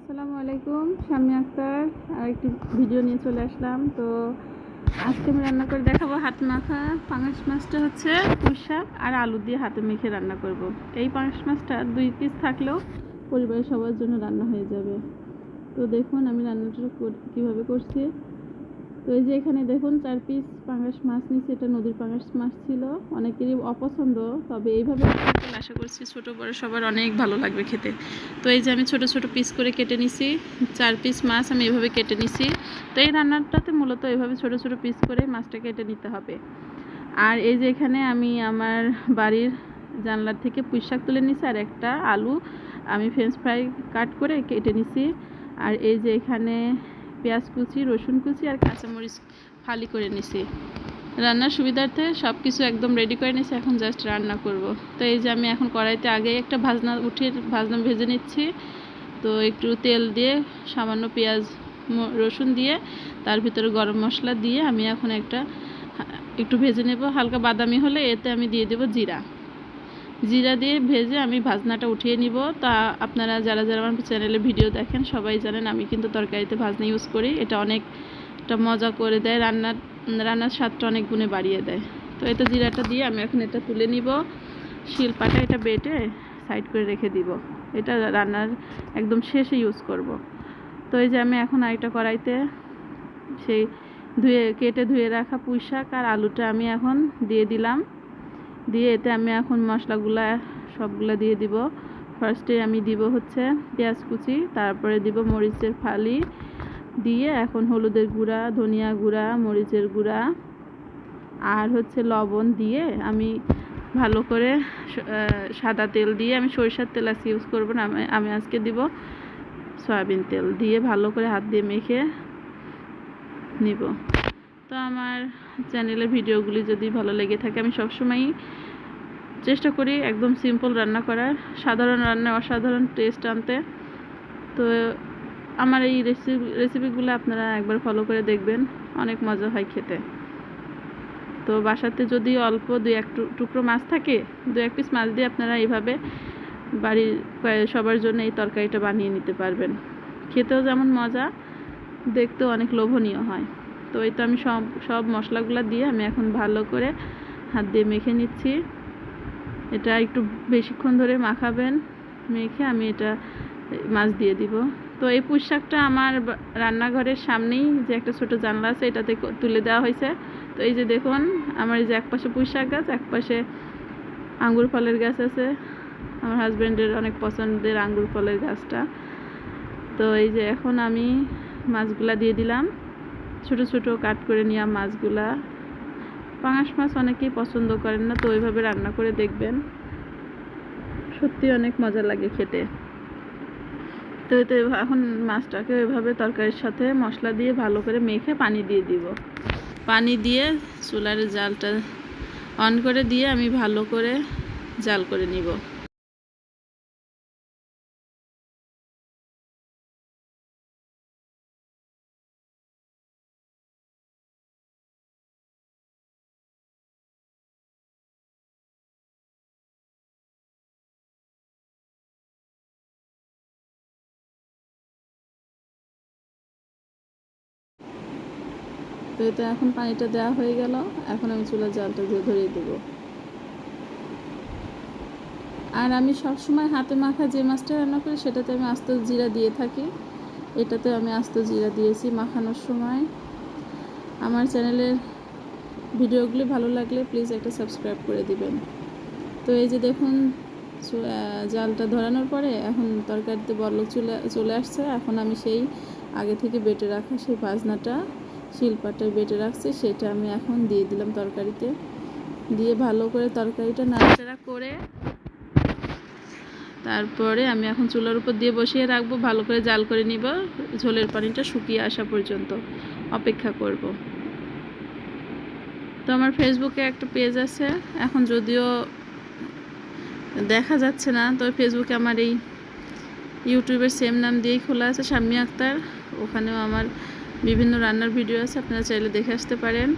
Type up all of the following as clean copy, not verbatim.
আসসালামু আলাইকুম, শাম্মী আক্তার আর একটি ভিডিও নিয়ে চলে আসলাম। তো আজকে আমি রান্না করে দেখাবো হাত মাখা পাঙাশ মাছটা হচ্ছে পুঁই শাক আর আলু দিয়ে হাতে মেখে রান্না করব। এই পাঙাশ মাছটা 2 পিস থাকলেও পরিবারের সবার জন্য রান্না হয়ে যাবে। তো দেখুন আমি রান্নাটা কীভাবে করছি। তো এই যে এখানে দেখুন 4 পিস পাঙাশ মাছ নিয়েছি। এটা নদীর পাঙাশ মাছ ছিল, অনেকেরই অপছন্দ, তবে এইভাবে আশা করছি ছোটো বড় সবার অনেক ভালো লাগবে খেতে। তো এই যে আমি ছোট ছোট পিস করে কেটে নিছি, 4 পিস মাছ আমি এভাবে কেটে নিছি। তো এই রান্নাটাতে মূলত এইভাবে ছোট ছোট পিস করে মাছটা কেটে নিতে হবে। আর এই যে এখানে আমি আমার বাড়ির জানলার থেকে পুঁই শাক তুলে নিছি, আর একটা আলু আমি ফ্রেঞ্চ ফ্রাই কাট করে কেটে নিছি। আর এই যে এখানে পেঁয়াজ কুচি, রসুন কুচি আর কাঁচামরিচ ফালি করে নিছি। রান্নার সুবিধার্থে সব কিছু একদম রেডি করে নিছি, এখন জাস্ট রান্না করব। তো এই যে আমি এখন কড়াইতে আগে একটা ভাজনা ভেজে নিচ্ছি। তো একটু তেল দিয়ে সামান্য পেঁয়াজ রসুন দিয়ে তার ভিতরে গরম মশলা দিয়ে আমি এখন একটু ভেজে নেব। হালকা বাদামি হলে এতে আমি দিয়ে দেব জিরা দিয়ে ভেজে আমি ভাজনাটা উঠিয়ে নিব। তা আপনারা যারা যারা আমার চ্যানেলে ভিডিও দেখেন সবাই জানেন আমি কিন্তু তরকারিতে ভাজনা ইউজ করি। এটা অনেকটা মজা করে দেয়, রান্নার স্বাদটা অনেক গুণে বাড়িয়ে দেয়। তো এটা জিরাটা দিয়ে আমি এখন এটা তুলে নিব। শিলপাটা এটা বেটে সাইড করে রেখে দিব, এটা রান্নার একদম শেষে ইউজ করব। তো এই যে আমি এখন আরেকটা কড়াইতে সেই কেটে ধুয়ে রাখা পুঁই শাক আর আলুটা আমি এখন দিয়ে দিলাম। দিয়ে এতে আমি এখন মশলাগুলা সবগুলা দিয়ে দিব। ফার্স্টে আমি দিব হচ্ছে পেঁয়াজ কুচি, তারপরে দিব মরিচের ফালি, দিয়ে এখন হলুদের গুঁড়া, ধনিয়া গুঁড়া, মরিচের গুঁড়া আর হচ্ছে লবণ দিয়ে আমি ভালো করে সাদা তেল দিয়ে, আমি সরিষার তেল আজকে ইউজ করব না, আমি আজকে দিব সয়াবিন তেল দিয়ে ভালো করে হাত দিয়ে মেখে নিব। তো আমার চ্যানেলের ভিডিওগুলি যদি ভালো লেগে থাকে, আমি সবসময়ই চেষ্টা করি একদম সিম্পল রান্না করার, সাধারণ রান্না অসাধারণ টেস্ট আনতে। তো আমার এই রেসিপিগুলো আপনারা একবার ফলো করে দেখবেন, অনেক মজা হয় খেতে। তো বাসাতে যদি অল্প 2-1 টুকরো মাছ থাকে, 2-1 পিস মাছ দিয়ে আপনারা এইভাবে বাড়ির সবার জন্য এই তরকারিটা বানিয়ে নিতে পারবেন। খেতেও যেমন মজা, দেখতেও অনেক লোভনীয় হয়। তো এই তো আমি সব মশলাগুলো দিয়ে আমি এখন ভালো করে হাত দিয়ে মেখে নিচ্ছি। এটা একটু বেশিক্ষণ ধরে মাখাবেন, মেখে আমি এটা মাছ দিয়ে দিব। তো এই পুঁই শাকটা আমার রান্নাঘরের সামনেই যে একটা ছোট জানলা আছে, এটাতে তুলে দেওয়া হয়েছে। তো এই যে দেখুন আমার এই যে একপাশে পুঁই শাক গাছ, একপাশে আঙ্গুর ফলের গাছ আছে। আমার হাজব্যান্ডের অনেক পছন্দের আঙ্গুর ফলের গাছটা। তো এই যে এখন আমি মাছগুলা দিয়ে দিলাম, ছোট ছোট কাট করে নেওয়া মাছগুলা। পাঙাশ মাছ অনেকেই পছন্দ করেন না, তো ওইভাবে রান্না করে দেখবেন, সত্যি অনেক মজা লাগে খেতে। তো এতে এখন মাছটাকে ওইভাবে তরকারির সাথে মশলা দিয়ে ভালো করে মেখে পানি দিয়ে দিব। পানি দিয়ে চুলার জালটা অন করে দিয়ে আমি ভালো করে জাল করে নিব। তো এটা এখন পানিটা দেওয়া হয়ে গেল, এখন আমি চুলার জালটা ধরিয়ে দেব। আর আমি সবসময় হাতে মাখা যে মাছটা রান্না করি সেটাতে আমি আস্ত জিরা দিয়ে থাকি। এটাতে আমি আস্ত জিরা দিয়েছি মাখানোর সময়। আমার চ্যানেলের ভিডিওগুলি ভালো লাগলে প্লিজ একটা সাবস্ক্রাইব করে দিবেন। তো এই যে দেখুন জালটা ধরানোর পরে এখন তরকারিতে বলক চলে আসছে। এখন আমি সেই আগে থেকে বেটে রাখা সেই ভাজনাটা শিলপাটায় বেটে রাখছি, সেটা আমি এখন দিয়ে দিলাম তরকারিতে। দিয়ে ভালো করে তরকারিটা নাড়াচাড়া করে তারপরে আমি এখন চুলার উপর দিয়ে বসিয়ে রাখবো, ভালো করে জাল করে নিব। ঝোলের পানিটা শুকিয়ে আসা পর্যন্ত অপেক্ষা করব। তো আমার ফেসবুকে একটা পেজ আছে, এখন যদিও দেখা যাচ্ছে না, তো ফেসবুকে আমার এই ইউটিউবের সেম নাম দিয়েই খোলা আছে, শাম্মী আক্তার। ওখানেও আমার বিভিন্ন রান্নার ভিডিও আছে, আপনারা চাইলে দেখে আসতে পারেন।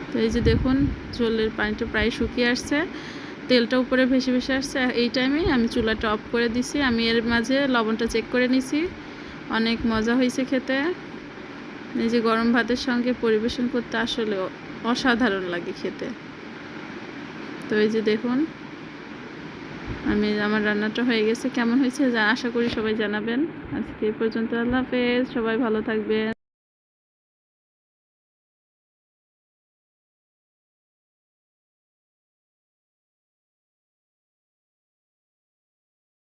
তো এই যে দেখুন ঝোলের পানিটা প্রায় শুকিয়ে আসছে। তেলটা উপরে ভেসে ভেসে আসছে। এই টাইমেই আমি চুলাটা অফ করে দিছি। আমি এর মাঝে লবণটা চেক করে নিছি। অনেক মজা হয়েছে খেতে। এই যে গরম ভাতের সঙ্গে পরিবেশন করতে আসলে অসাধারণ লাগে খেতে। তো এই যে দেখুন আমার রান্নাটা হয়ে গেছে। কেমন হয়েছে আশা করি সবাই জানাবেন। আজকে এই পর্যন্ত। আল্লাহ হাফেজ, সবাই ভালো থাকবেন।